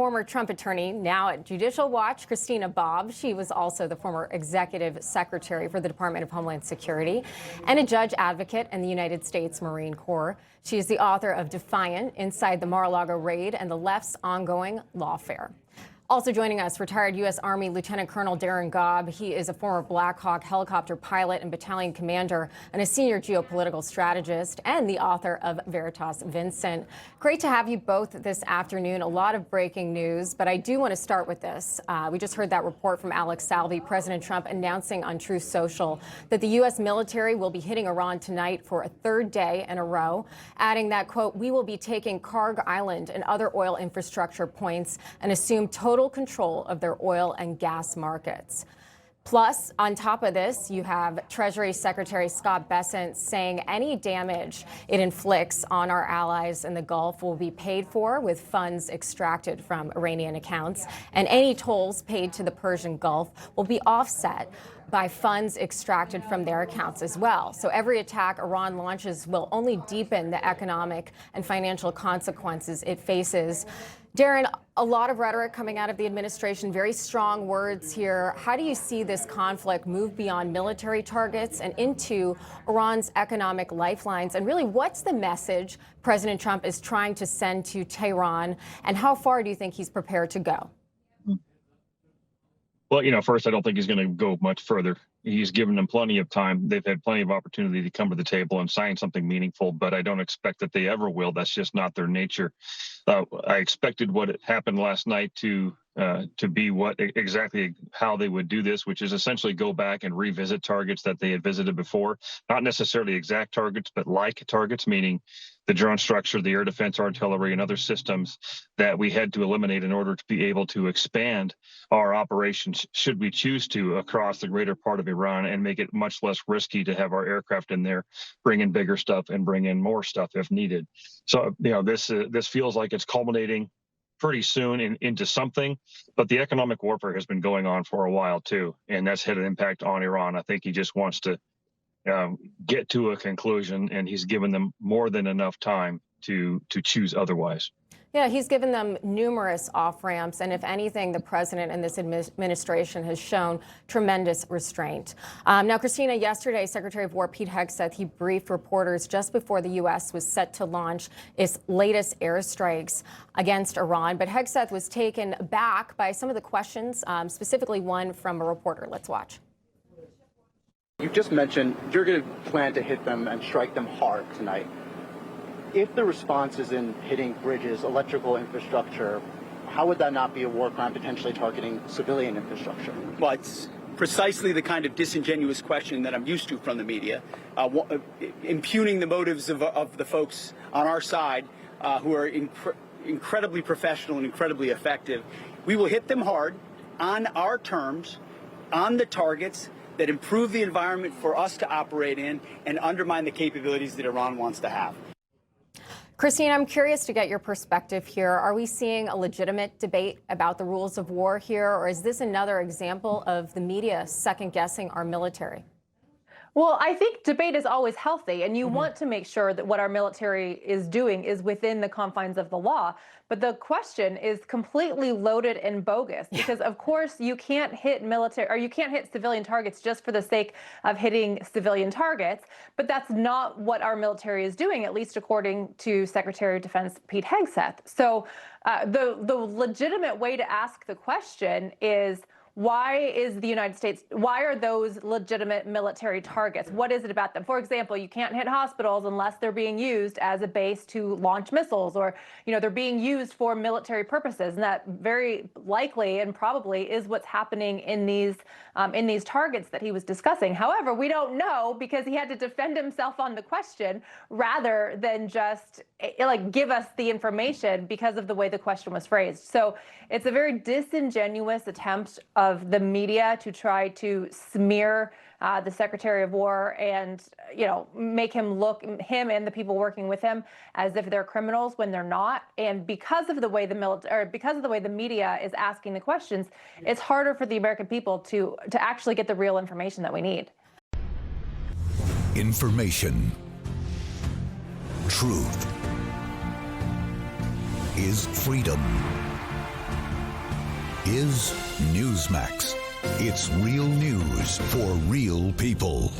former Trump attorney, now at Judicial Watch, Christina Bobb. She was also the former executive secretary for the Department of Homeland Security and a judge advocate in the United States Marine Corps. She is the author of Defiant, Inside the Mar-a-Lago Raid and the Left's Ongoing Lawfare. Also joining us, retired U.S. Army Lieutenant Colonel Darin Gaub. He is a former Black Hawk helicopter pilot and battalion commander and a senior geopolitical strategist and the author of Veritas Vincent. Great to have you both this afternoon. A lot of breaking news, but I do want to start with this. We just heard that report from Alex Salvi, President Trump announcing on Truth Social that the U.S. military will be hitting Iran tonight for a third day in a row, adding that, quote, we will be taking Karg Island and other oil infrastructure points and assume total control of their oil and gas markets. Plus, on top of this, you have Treasury Secretary Scott Bessent saying any damage it inflicts on our allies in the Gulf will be paid for with funds extracted from Iranian accounts, and any tolls paid to the Persian Gulf will be offset by funds extracted from their accounts as well. So every attack Iran launches will only deepen the economic and financial consequences it faces. Darin, a lot of rhetoric coming out of the administration, very strong words here. How do you see this conflict move beyond military targets and into Iran's economic lifelines? And really, what's the message President Trump is trying to send to Tehran, and how far do you think he's prepared to go? Well, first, I don't think he's going to go much further. He's given them plenty of time. They've had plenty of opportunity to come to the table and sign something meaningful, but I don't expect that they ever will. That's just not their nature. I expected what had happened last night to be exactly how they would do this, which is essentially go back and revisit targets that they had visited before. Not necessarily exact targets, but like targets, meaning the drone structure, the air defense artillery, and other systems that we had to eliminate in order to be able to expand our operations, should we choose to, across the greater part of Iran and make it much less risky to have our aircraft in there, bring in bigger stuff and bring in more stuff if needed. So, this feels like it's culminating pretty soon into something, but the economic warfare has been going on for a while too, and that's had an impact on Iran. I think he just wants to get to a conclusion, and he's given them more than enough time to choose otherwise. Yeah, he's given them numerous off-ramps, and if anything, the president and this administration has shown tremendous restraint. Now, Christina, yesterday, Secretary of War Pete Hegseth, he briefed reporters just before the U.S. was set to launch its latest airstrikes against Iran, but Hegseth was taken aback by some of the questions, specifically one from a reporter. Let's watch. You just mentioned you're going to plan to hit them and strike them hard tonight. If the response is in hitting bridges, electrical infrastructure, how would that not be a war crime potentially targeting civilian infrastructure? Well, it's precisely the kind of disingenuous question that I'm used to from the media, impugning the motives of the folks on our side who are incredibly professional and incredibly effective. We will hit them hard on our terms, on the targets that improve the environment for us to operate in and undermine the capabilities that Iran wants to have. Christina, I'm curious to get your perspective here. Are we seeing a legitimate debate about the rules of war here, or is this another example of the media second-guessing our military? Well, I think debate is always healthy, and you want to make sure that what our military is doing is within the confines of the law. But the question is completely loaded and bogus because, of course, you can't hit civilian targets just for the sake of hitting civilian targets. But that's not what our military is doing, at least according to Secretary of Defense Pete Hegseth. So the legitimate way to ask the question is, why are those legitimate military targets? What is it about them? For example, you can't hit hospitals unless they're being used as a base to launch missiles, or, they're being used for military purposes. And that very likely and probably is what's happening in these targets that he was discussing. However, we don't know because he had to defend himself on the question rather than just give us the information because of the way the question was phrased. So it's a very disingenuous attempt of the media to try to smear the Secretary of War and, make him and the people working with him as if they're criminals when they're not. And because of the way the media is asking the questions, it's harder for the American people to actually get the real information that we need. Information. Truth is freedom. is Newsmax. It's real news for real people.